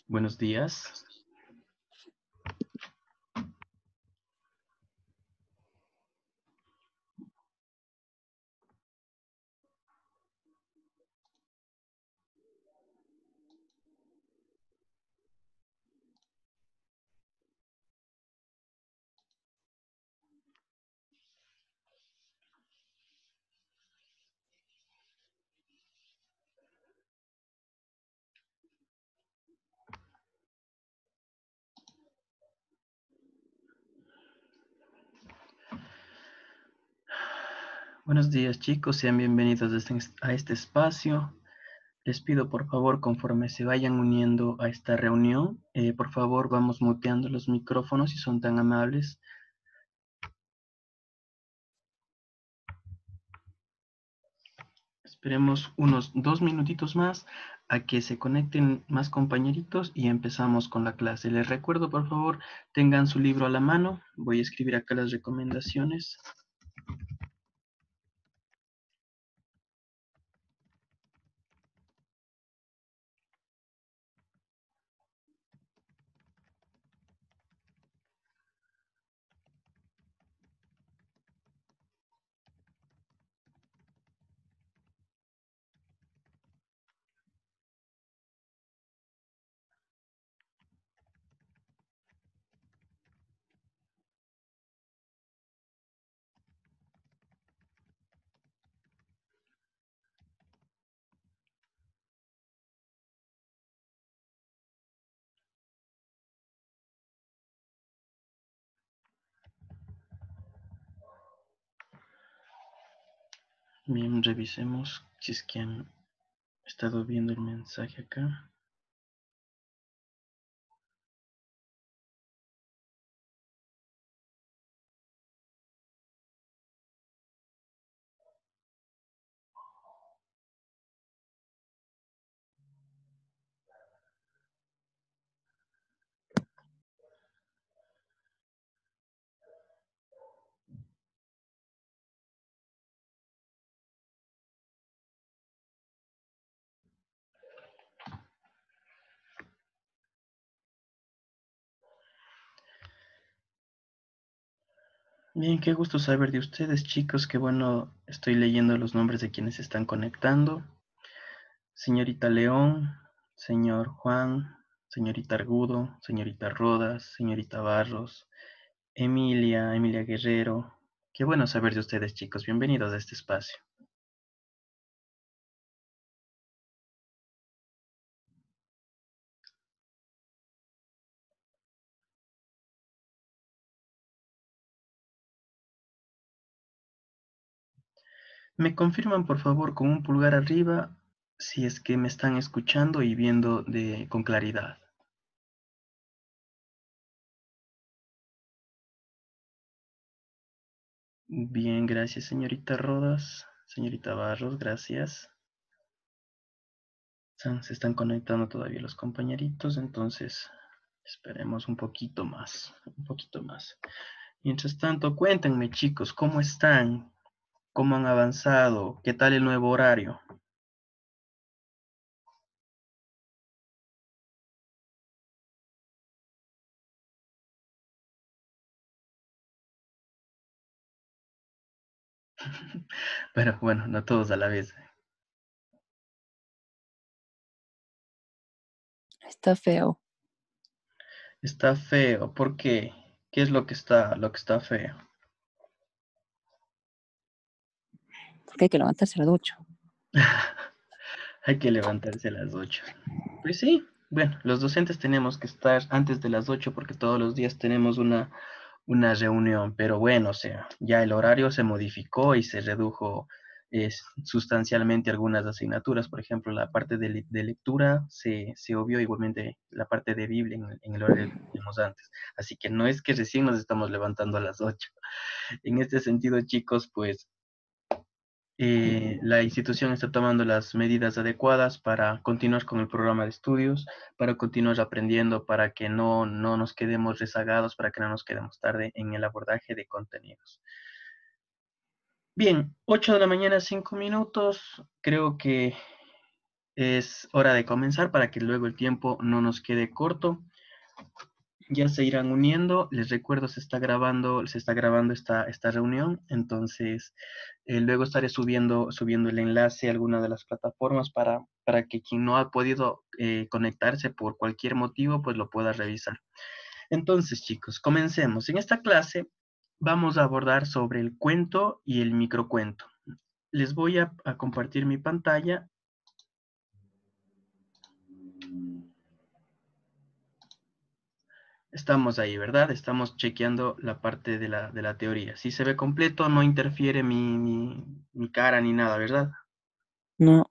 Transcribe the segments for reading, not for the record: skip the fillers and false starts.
Buenos días. Buenos días, chicos. Sean bienvenidos a este espacio. Les pido, por favor, conforme se vayan uniendo a esta reunión, por favor, vamos muteando los micrófonos si son tan amables. Esperemos unos 2 minutitos más a que se conecten más compañeritos y empezamos con la clase. Les recuerdo, por favor, tengan su libro a la mano. Voy a escribir acá las recomendaciones. Bien, revisemos si es que han estado viendo el mensaje acá. Bien, qué gusto saber de ustedes, chicos. Qué bueno, estoy leyendo los nombres de quienes se están conectando. Señorita León, señor Juan, señorita Argudo, señorita Rodas, señorita Barros, Emilia Guerrero. Qué bueno saber de ustedes, chicos. Bienvenidos a este espacio. Me confirman, por favor, con un pulgar arriba si es que me están escuchando y viendo con claridad. Bien, gracias, señorita Rodas. Señorita Barros, gracias. Se están conectando todavía los compañeritos, entonces esperemos un poquito más, un poquito más. Mientras tanto, cuéntenme, chicos, ¿cómo están? ¿Cómo han avanzado? ¿Qué tal el nuevo horario? Pero bueno, no todos a la vez. Está feo. Está feo, ¿por qué? ¿Qué es lo que está feo? Porque hay que levantarse a las 8. Hay que levantarse a las 8. Pues sí, bueno, los docentes tenemos que estar antes de las 8 porque todos los días tenemos una reunión, pero bueno, o sea, ya el horario se modificó y se redujo sustancialmente algunas asignaturas, por ejemplo, la parte de lectura se obvió igualmente la parte de Biblia en el horario que teníamos antes, así que no es que recién nos estamos levantando a las 8. En este sentido, chicos, pues la institución está tomando las medidas adecuadas para continuar con el programa de estudios, para continuar aprendiendo, para que no nos quedemos rezagados, para que no nos quedemos tarde en el abordaje de contenidos. Bien, 8 de la mañana, 5 minutos. Creo que es hora de comenzar para que luego el tiempo no nos quede corto. Ya se irán uniendo. Les recuerdo, se está grabando esta reunión. Entonces, luego estaré subiendo el enlace a alguna de las plataformas para que quien no ha podido conectarse por cualquier motivo, pues lo pueda revisar. Entonces, chicos, comencemos. En esta clase vamos a abordar sobre el cuento y el microcuento. Les voy a compartir mi pantalla. Estamos ahí, ¿verdad? Estamos chequeando la parte de la teoría. Si se ve completo, no interfiere mi cara ni nada, ¿verdad? No,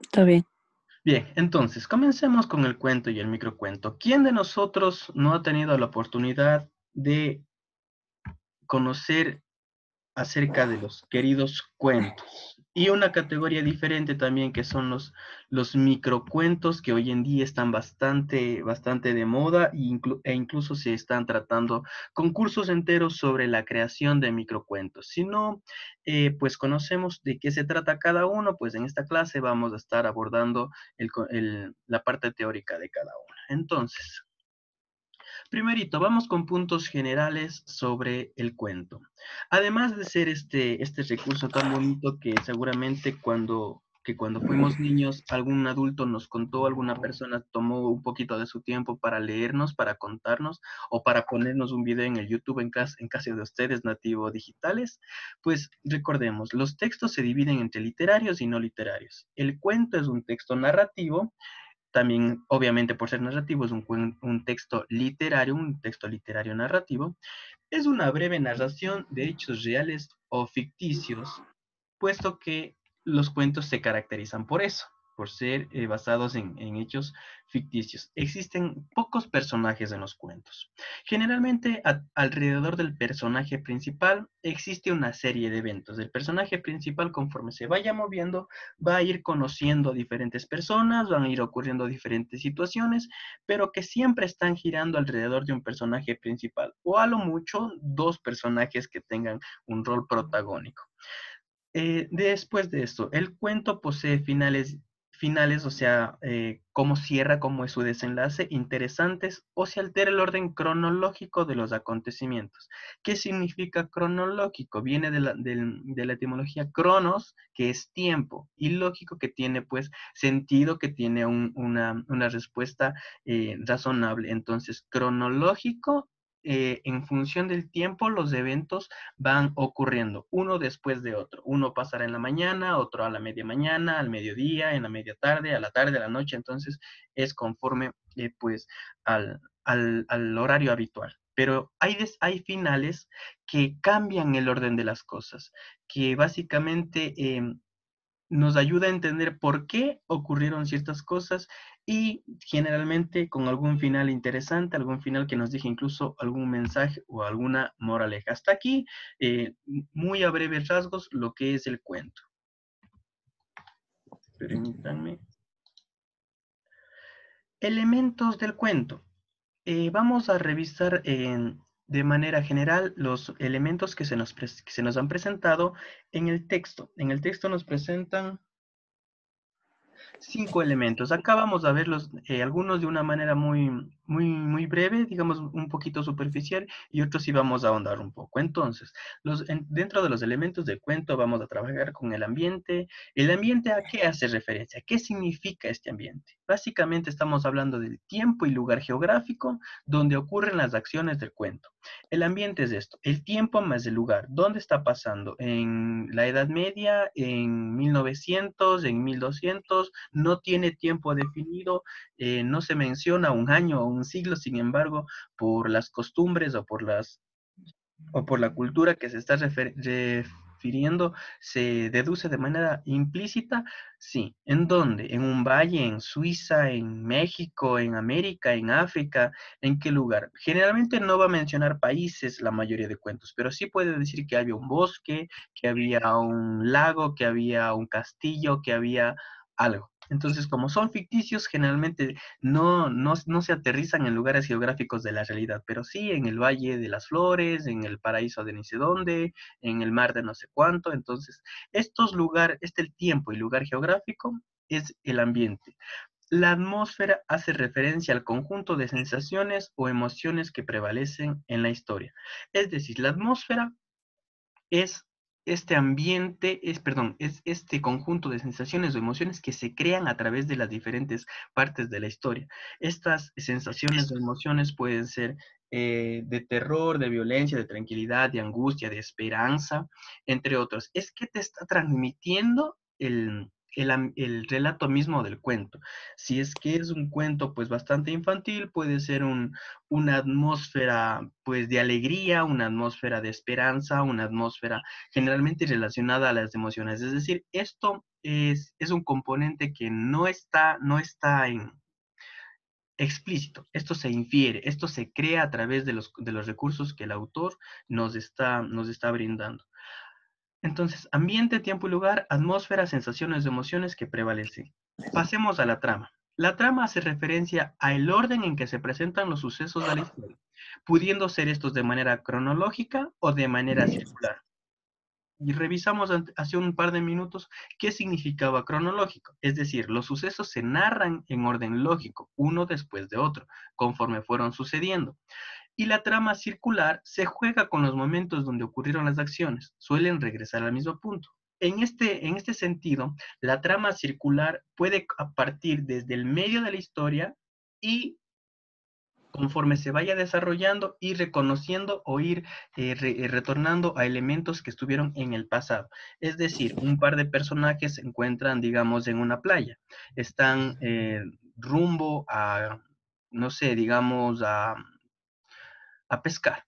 está bien. Bien, entonces, comencemos con el cuento y el microcuento. ¿Quién de nosotros no ha tenido la oportunidad de conocer acerca de los queridos cuentos? Y una categoría diferente también que son los microcuentos que hoy en día están bastante de moda e incluso se están tratando concursos enteros sobre la creación de microcuentos. Si no, pues conocemos de qué se trata cada uno, pues en esta clase vamos a estar abordando la parte teórica de cada uno. Entonces, primerito, vamos con puntos generales sobre el cuento. Además de ser este recurso tan bonito que seguramente cuando fuimos niños, algún adulto nos contó, alguna persona tomó un poquito de su tiempo para leernos, para contarnos o para ponernos un video en el YouTube en caso de ustedes nativo digitales, pues recordemos, los textos se dividen entre literarios y no literarios. El cuento es un texto narrativo también, obviamente, por ser narrativo, es un texto literario narrativo. Es una breve narración de hechos reales o ficticios, puesto que los cuentos se caracterizan por eso, por ser basados en hechos ficticios. Existen pocos personajes en los cuentos. Generalmente, alrededor del personaje principal existe una serie de eventos. El personaje principal, conforme se vaya moviendo, va a ir conociendo a diferentes personas, van a ir ocurriendo diferentes situaciones, pero que siempre están girando alrededor de un personaje principal, o a lo mucho dos personajes que tengan un rol protagónico. Después de esto, el cuento posee finales, o sea, cómo cierra, cómo es su desenlace, interesantes, o se altera el orden cronológico de los acontecimientos. ¿Qué significa cronológico? Viene de la etimología cronos, que es tiempo, y lógico, que tiene pues sentido, que tiene una respuesta razonable. Entonces, cronológico, en función del tiempo, los eventos van ocurriendo uno después de otro. Uno pasará en la mañana, otro a la media mañana, al mediodía, en la media tarde, a la tarde, a la noche. Entonces es conforme pues al horario habitual. Pero hay finales que cambian el orden de las cosas, que básicamente nos ayuda a entender por qué ocurrieron ciertas cosas y generalmente con algún final interesante, algún final que nos deje incluso algún mensaje o alguna moraleja. Hasta aquí, muy a breves rasgos, lo que es el cuento. Permítanme. Elementos del cuento. Vamos a revisar de manera general los elementos que se nos han presentado en el texto. En el texto nos presentan 5 elementos. Acá vamos a verlos algunos de una manera muy breve, digamos un poquito superficial, y otros sí vamos a ahondar un poco. Entonces, dentro de los elementos del cuento vamos a trabajar con el ambiente. ¿El ambiente a qué hace referencia? ¿Qué significa este ambiente? Básicamente estamos hablando del tiempo y lugar geográfico donde ocurren las acciones del cuento. El ambiente es esto, el tiempo más el lugar. ¿Dónde está pasando? ¿En la Edad Media? ¿En 1900? ¿En 1200? No tiene tiempo definido, no se menciona un año o un siglo, sin embargo, por las costumbres o por la cultura que se está refiriendo, se deduce de manera implícita, sí. ¿En dónde? ¿En un valle, en Suiza, en México, en América, en África? ¿En qué lugar? Generalmente no va a mencionar países la mayoría de cuentos, pero sí puede decir que había un bosque, que había un lago, que había un castillo, que había algo. Entonces, como son ficticios, generalmente no se aterrizan en lugares geográficos de la realidad, pero sí en el Valle de las Flores, en el paraíso de ni sé dónde, en el mar de no sé cuánto. Entonces, estos lugares, el tiempo y lugar geográfico es el ambiente. La atmósfera hace referencia al conjunto de sensaciones o emociones que prevalecen en la historia. Es decir, la atmósfera es este ambiente, es este conjunto de sensaciones o emociones que se crean a través de las diferentes partes de la historia. Estas sensaciones o emociones pueden ser de terror, de violencia, de tranquilidad, de angustia, de esperanza, entre otros. Es que te está transmitiendo el relato mismo del cuento. Si es que es un cuento pues bastante infantil, puede ser una atmósfera pues de alegría, una atmósfera de esperanza, una atmósfera generalmente relacionada a las emociones. Es decir, esto es un componente que no está en explícito, esto se infiere, esto se crea a través de los recursos que el autor nos está brindando. Entonces, ambiente, tiempo y lugar, atmósfera, sensaciones, emociones que prevalecen. Pasemos a la trama. La trama hace referencia al orden en que se presentan los sucesos de la historia, pudiendo ser estos de manera cronológica o de manera circular. Y revisamos hace un par de minutos qué significaba cronológico, es decir, los sucesos se narran en orden lógico, uno después de otro, conforme fueron sucediendo. Y la trama circular se juega con los momentos donde ocurrieron las acciones, suelen regresar al mismo punto. En este sentido, la trama circular puede partir desde el medio de la historia y conforme se vaya desarrollando, ir reconociendo o ir retornando a elementos que estuvieron en el pasado. Es decir, un par de personajes se encuentran, digamos, en una playa, están rumbo a, no sé, digamos, a pescar.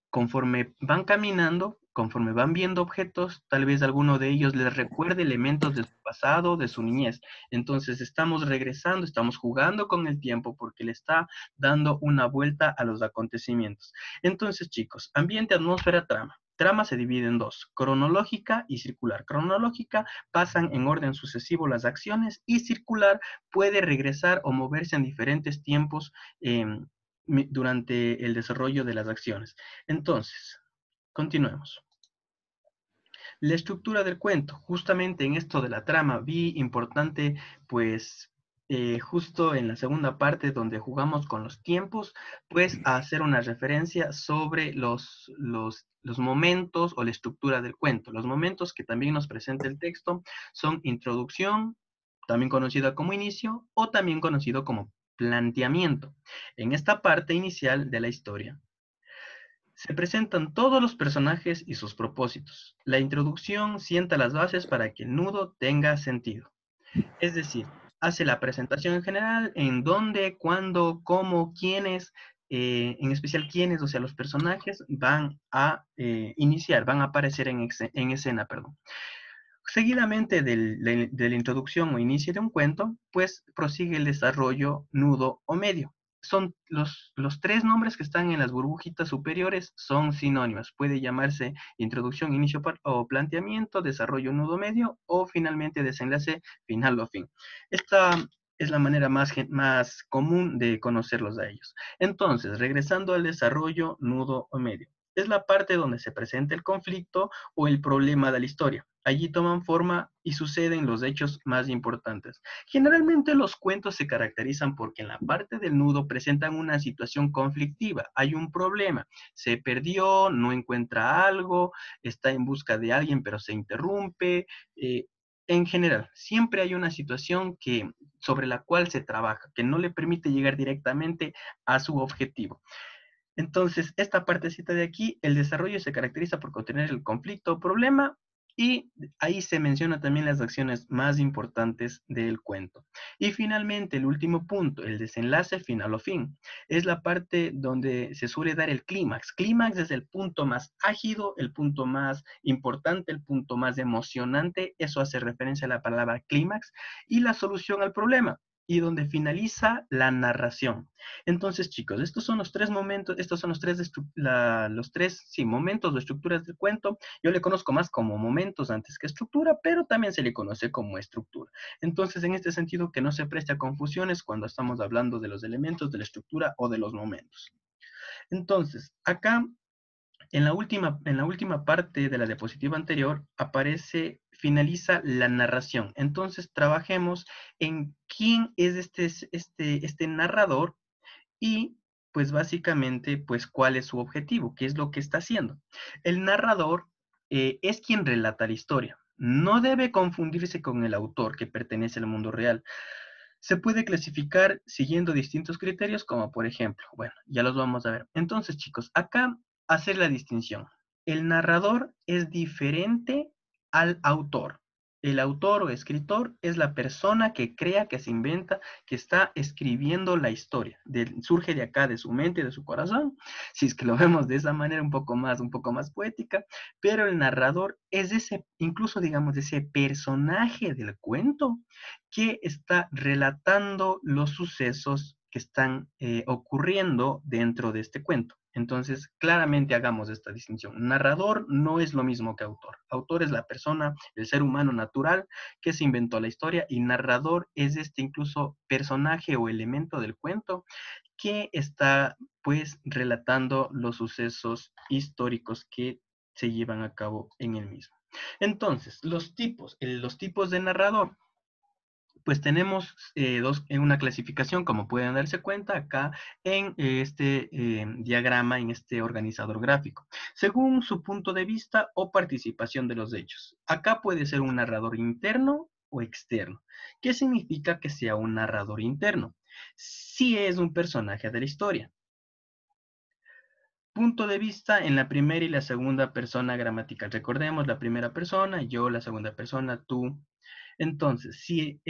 Conforme van caminando, conforme van viendo objetos, tal vez alguno de ellos les recuerde elementos de su pasado, de su niñez. Entonces estamos regresando, estamos jugando con el tiempo porque le está dando una vuelta a los acontecimientos. Entonces, chicos, ambiente, atmósfera, trama. Trama se divide en dos, cronológica y circular. Cronológica pasan en orden sucesivo las acciones y circular puede regresar o moverse en diferentes tiempos durante el desarrollo de las acciones. Entonces, continuemos. La estructura del cuento, justamente en esto de la trama, vi importante, pues, justo en la segunda parte donde jugamos con los tiempos, pues, a hacer una referencia sobre los momentos o la estructura del cuento. Los momentos que también nos presenta el texto son introducción, también conocida como inicio, o también conocido como planteamiento. En esta parte inicial de la historia, se presentan todos los personajes y sus propósitos. La introducción sienta las bases para que el nudo tenga sentido. Es decir, hace la presentación en general, en dónde, cuándo, cómo, quiénes, en especial quiénes, o sea, los personajes van a iniciar, van a aparecer en escena, perdón. Seguidamente de la introducción o inicio de un cuento, pues prosigue el desarrollo, nudo o medio. Son los tres nombres que están en las burbujitas superiores son sinónimos. Puede llamarse introducción, inicio o planteamiento, desarrollo, nudo medio o finalmente desenlace, final o fin. Esta es la manera más común de conocerlos a ellos. Entonces, regresando al desarrollo, nudo o medio. Es la parte donde se presenta el conflicto o el problema de la historia. Allí toman forma y suceden los hechos más importantes. Generalmente los cuentos se caracterizan porque en la parte del nudo presentan una situación conflictiva. Hay un problema, se perdió, no encuentra algo, está en busca de alguien pero se interrumpe. En general, siempre hay una situación sobre la cual se trabaja, que no le permite llegar directamente a su objetivo. Entonces, esta partecita de aquí, el desarrollo se caracteriza por contener el conflicto o problema y ahí se menciona también las acciones más importantes del cuento. Y finalmente, el último punto, el desenlace final o fin, es la parte donde se suele dar el clímax. Clímax es el punto más ágido, el punto más importante, el punto más emocionante, eso hace referencia a la palabra clímax, y la solución al problema, y donde finaliza la narración. Entonces, chicos, estos son los tres momentos, estos son los tres momentos o estructuras del cuento. Yo le conozco más como momentos antes que estructura, pero también se le conoce como estructura. Entonces, en este sentido, que no se preste a confusiones cuando estamos hablando de los elementos de la estructura o de los momentos. Entonces, acá en la última parte de la diapositiva anterior finaliza la narración. Entonces, trabajemos en quién es este narrador y, pues, básicamente, pues, cuál es su objetivo, qué es lo que está haciendo. El narrador es quien relata la historia. No debe confundirse con el autor que pertenece al mundo real. Se puede clasificar siguiendo distintos criterios, como por ejemplo, bueno, ya los vamos a ver. Entonces, chicos, acá hacer la distinción. El narrador es diferente al autor. El autor o escritor es la persona que crea, que se inventa, que está escribiendo la historia. Surge de acá, de su mente, de su corazón, si es que lo vemos de esa manera un poco más poética, pero el narrador es ese, incluso digamos, ese personaje del cuento que está relatando los sucesos que están ocurriendo dentro de este cuento. Entonces, claramente hagamos esta distinción. Narrador no es lo mismo que autor. Autor es la persona, el ser humano natural que se inventó la historia, y narrador es este incluso personaje o elemento del cuento que está, pues, relatando los sucesos históricos que se llevan a cabo en el mismo. Entonces, los tipos de narrador, pues tenemos en una clasificación, como pueden darse cuenta acá en este diagrama, en este organizador gráfico, según su punto de vista o participación de los hechos. Acá puede ser un narrador interno o externo. ¿Qué significa que sea un narrador interno? Si es un personaje de la historia. Punto de vista en la primera y la segunda persona gramatical. Recordemos la primera persona, yo, la segunda persona, tú. Entonces, si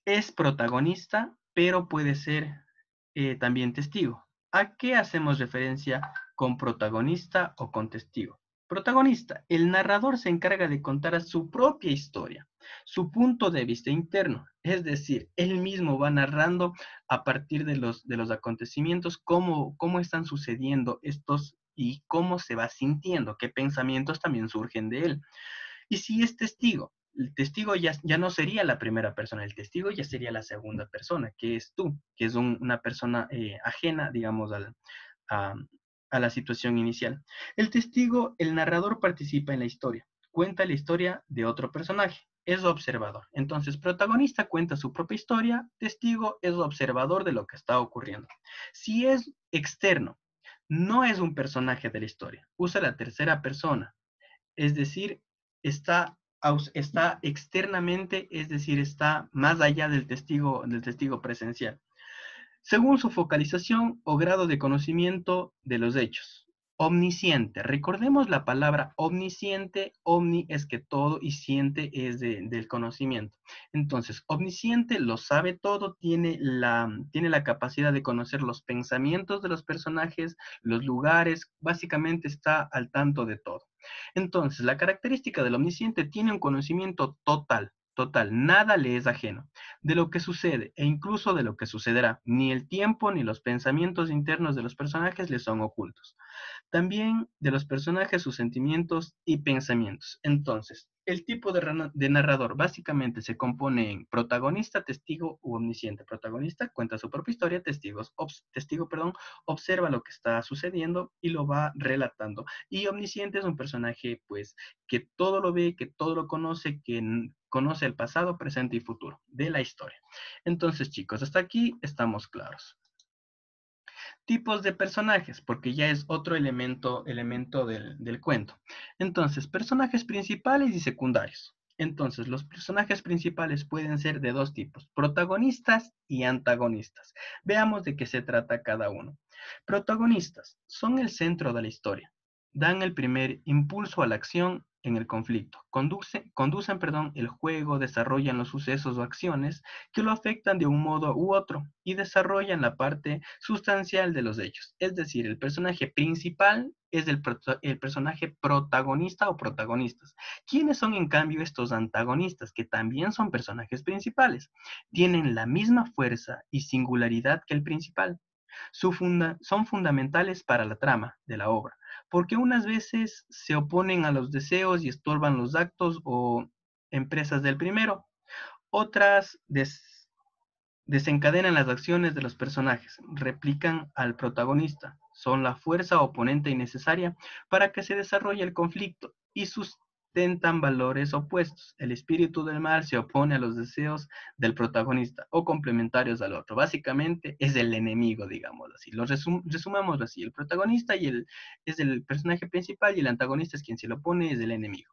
es protagonista, pero puede ser también testigo. ¿A qué hacemos referencia con protagonista o con testigo? Protagonista, el narrador se encarga de contar su propia historia, su punto de vista interno, es decir, él mismo va narrando a partir de los acontecimientos, cómo están sucediendo estos y cómo se va sintiendo, qué pensamientos también surgen de él. Y si es testigo, el testigo ya no sería la primera persona, el testigo ya sería la segunda persona, que es tú, que es una persona ajena, digamos, a, a la situación inicial. El testigo, el narrador participa en la historia, cuenta la historia de otro personaje, es observador. Entonces, protagonista cuenta su propia historia, testigo es observador de lo que está ocurriendo. Si es externo, no es un personaje de la historia, usa la tercera persona, es decir, está, está externamente, es decir, está más allá del testigo presencial, según su focalización o grado de conocimiento de los hechos. Omnisciente. Recordemos la palabra omnisciente. Omni es que todo y ciente es del conocimiento. Entonces, omnisciente lo sabe todo, tiene la capacidad de conocer los pensamientos de los personajes, los lugares, básicamente está al tanto de todo. Entonces, la característica del omnisciente tiene un conocimiento total, total, nada le es ajeno de lo que sucede e incluso de lo que sucederá. Ni el tiempo ni los pensamientos internos de los personajes le son ocultos. También de los personajes, sus sentimientos y pensamientos. Entonces, el tipo de narrador básicamente se compone en protagonista, testigo u omnisciente. Protagonista cuenta su propia historia, testigo, perdón, observa lo que está sucediendo y lo va relatando. Y omnisciente es un personaje, pues, que todo lo ve, que todo lo conoce, que conoce el pasado, presente y futuro de la historia. Entonces, chicos, hasta aquí estamos claros. Tipos de personajes, porque ya es otro elemento del cuento. Entonces, personajes principales y secundarios. Entonces, los personajes principales pueden ser de dos tipos, protagonistas y antagonistas. Veamos de qué se trata cada uno. Protagonistas son el centro de la historia, dan el primer impulso a la acción en el conflicto, conducen, el juego, desarrollan los sucesos o acciones que lo afectan de un modo u otro y desarrollan la parte sustancial de los hechos. Es decir, el personaje principal es el personaje protagonista o protagonistas. ¿Quiénes son en cambio estos antagonistas, que también son personajes principales? Tienen la misma fuerza y singularidad que el principal. Son fundamentales para la trama de la obra, porque unas veces se oponen a los deseos y estorban los actos o empresas del primero, otras desencadenan las acciones de los personajes, replican al protagonista, son la fuerza oponente y necesaria para que se desarrolle el conflicto y sustentan valores opuestos. El espíritu del mal se opone a los deseos del protagonista o complementarios al otro. Básicamente es el enemigo, digámoslo así. Resumámoslo así. El protagonista es el personaje principal y el antagonista es quien se lo opone, es el enemigo.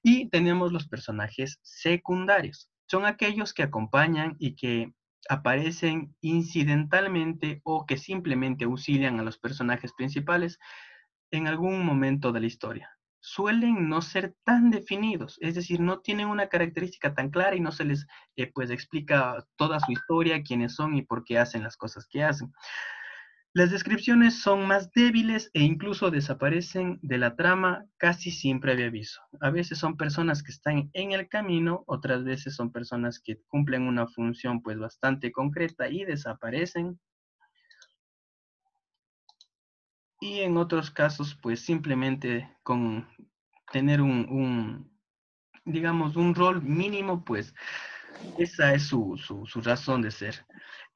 Y tenemos los personajes secundarios. Son aquellos que acompañan y que aparecen incidentalmente o que simplemente auxilian a los personajes principales en algún momento de la historia. Suelen no ser tan definidos, es decir, no tienen una característica tan clara y no se les pues explica toda su historia, quiénes son y por qué hacen las cosas que hacen. Las descripciones son más débiles e incluso desaparecen de la trama casi sin previo aviso. A veces son personas que están en el camino, otras veces son personas que cumplen una función pues bastante concreta y desaparecen. Y en otros casos pues simplemente con tener digamos, un rol mínimo pues esa es su razón de ser.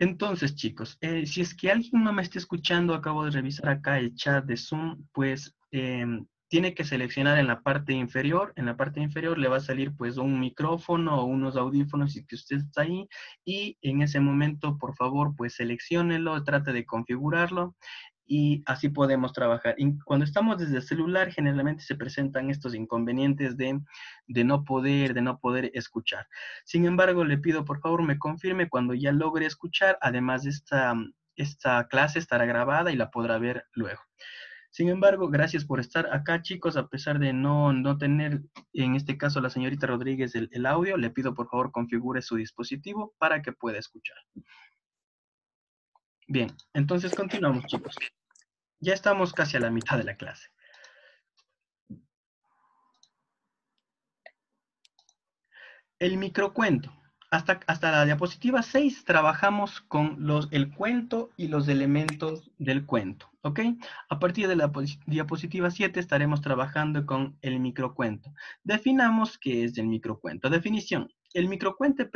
Entonces, chicos, si es que alguien no me está escuchando, acabo de revisar acá el chat de Zoom, pues tiene que seleccionar en la parte inferior. En la parte inferior le va a salir pues un micrófono o unos audífonos y que usted está ahí. Y en ese momento, por favor, pues selecciónelo, trate de configurarlo y así podemos trabajar. Y cuando estamos desde el celular, generalmente se presentan estos inconvenientes de no poder escuchar. Sin embargo, le pido por favor me confirme cuando ya logre escuchar. Además, esta clase estará grabada y la podrá ver luego. Sin embargo, gracias por estar acá, chicos, a pesar de no tener, en este caso, la señorita Rodríguez el audio, le pido por favor configure su dispositivo para que pueda escuchar. Bien, entonces continuamos, chicos. Ya estamos casi a la mitad de la clase. El microcuento. Hasta la diapositiva 6 trabajamos con el cuento y los elementos del cuento, ¿ok? A partir de la diapositiva 7 estaremos trabajando con el microcuento. Definamos qué es el microcuento. Definición. El microcuento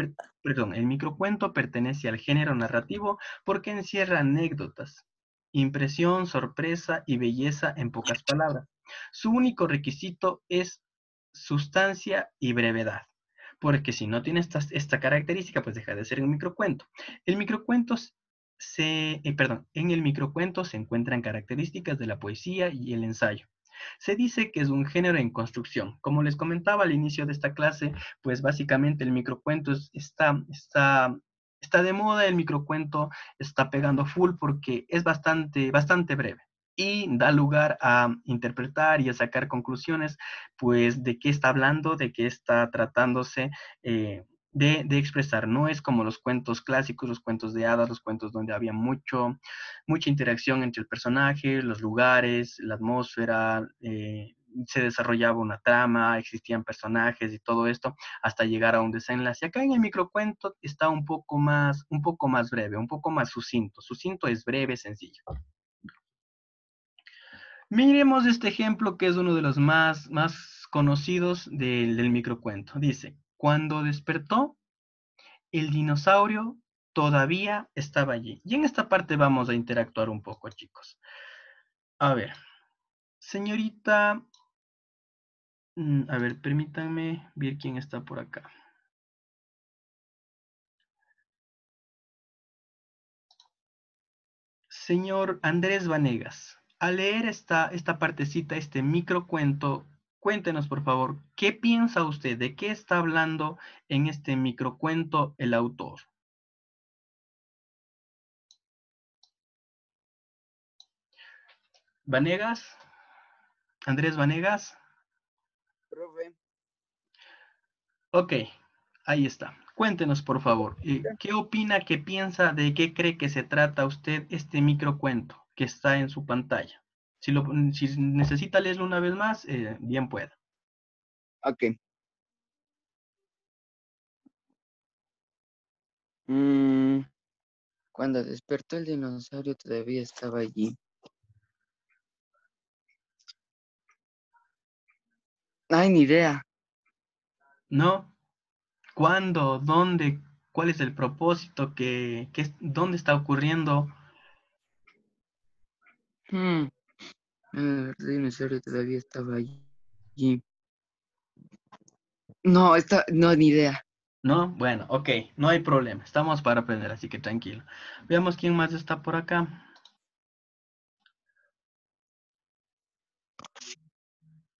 pertenece al género narrativo porque encierra anécdotas, impresión, sorpresa y belleza en pocas palabras. Su único requisito es sustancia y brevedad, porque si no tiene esta característica, pues deja de ser un microcuento. El microcuento en el microcuento se encuentran características de la poesía y el ensayo. Se dice que es un género en construcción. Como les comentaba al inicio de esta clase, pues básicamente el microcuento está de moda, el microcuento está pegando full porque es bastante breve y da lugar a interpretar y a sacar conclusiones, pues, de qué está hablando, de qué está tratándose de expresar. No es como los cuentos clásicos, los cuentos de hadas, los cuentos donde había mucha interacción entre el personaje, los lugares, la atmósfera, se desarrollaba una trama, existían personajes y todo esto hasta llegar a un desenlace. Acá en el microcuento está un poco más breve, un poco más sucinto. Sucinto es breve, sencillo. Miremos este ejemplo que es uno de los más conocidos del microcuento. Dice, cuando despertó, el dinosaurio todavía estaba allí. Y en esta parte vamos a interactuar un poco, chicos. A ver, señorita, a ver, permítanme ver quién está por acá. Señor Andrés Vanegas, al leer esta partecita, este microcuento, cuéntenos por favor, ¿qué piensa usted? ¿De qué está hablando en este microcuento el autor? Vanegas, Andrés Vanegas. Profe. Ok, ahí está. Cuéntenos por favor, ¿qué opina, qué piensa, de qué cree que se trata usted este microcuento que está en su pantalla? Si necesita leerlo una vez más, bien pueda. Ok. Cuando despertó el dinosaurio todavía estaba allí. Ay, ni idea. ¿No? ¿Cuándo? ¿Dónde? ¿Cuál es el propósito? ¿Dónde está ocurriendo? Hmm, el dinosaurio todavía estaba allí. No, no, ni idea. ¿No? Bueno, ok, no hay problema. Estamos para aprender, así que tranquilo. Veamos quién más está por acá.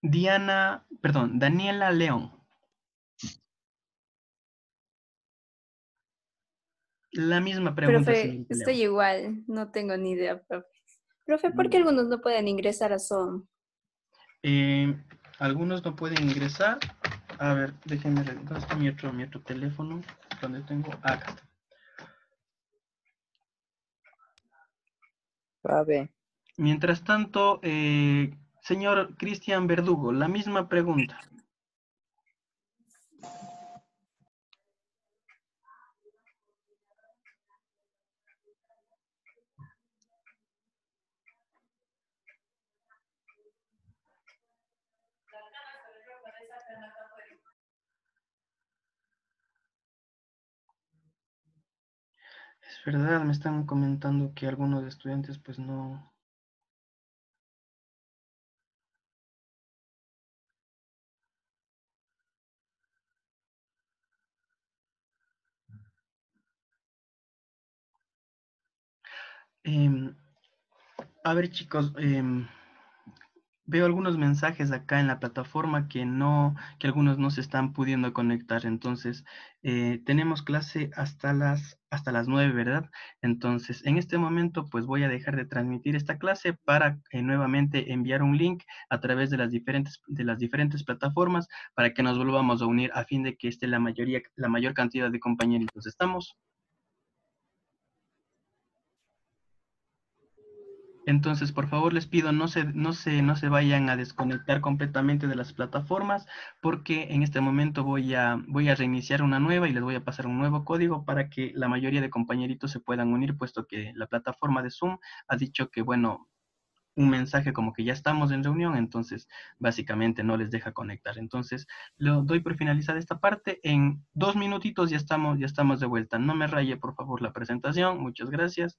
Diana, perdón, Daniela León. La misma pregunta, Profe, señorita estoy León. igual, no tengo ni idea, profe. Profe, ¿por qué Mm, algunos no pueden ingresar a Zoom? eh, algunos no pueden ingresar. A ver, déjenme ver. ¿Dónde está mi otro teléfono? ¿Dónde tengo? Acá está. A ver. Mientras tanto, señor Cristian Verdugo, la misma pregunta. Es verdad, me están comentando que algunos estudiantes pues no. Em, a ver, chicos, veo algunos mensajes acá en la plataforma que algunos no se están pudiendo conectar. Entonces, tenemos clase hasta las 9, ¿verdad? Entonces, en este momento, pues voy a dejar de transmitir esta clase para nuevamente enviar un link a través de las diferentes plataformas para que nos volvamos a unir a fin de que esté la mayor cantidad de compañeritos. ¿Estamos? Entonces, por favor, les pido no se vayan a desconectar completamente de las plataformas, porque en este momento voy a reiniciar una nueva y les voy a pasar un nuevo código para que la mayoría de compañeritos se puedan unir, puesto que la plataforma de Zoom ha dicho que, bueno, un mensaje como que ya estamos en reunión, entonces básicamente no les deja conectar. Entonces, lo doy por finalizada esta parte. En 2 minutitos ya estamos de vuelta. No me raye, por favor, la presentación. Muchas gracias.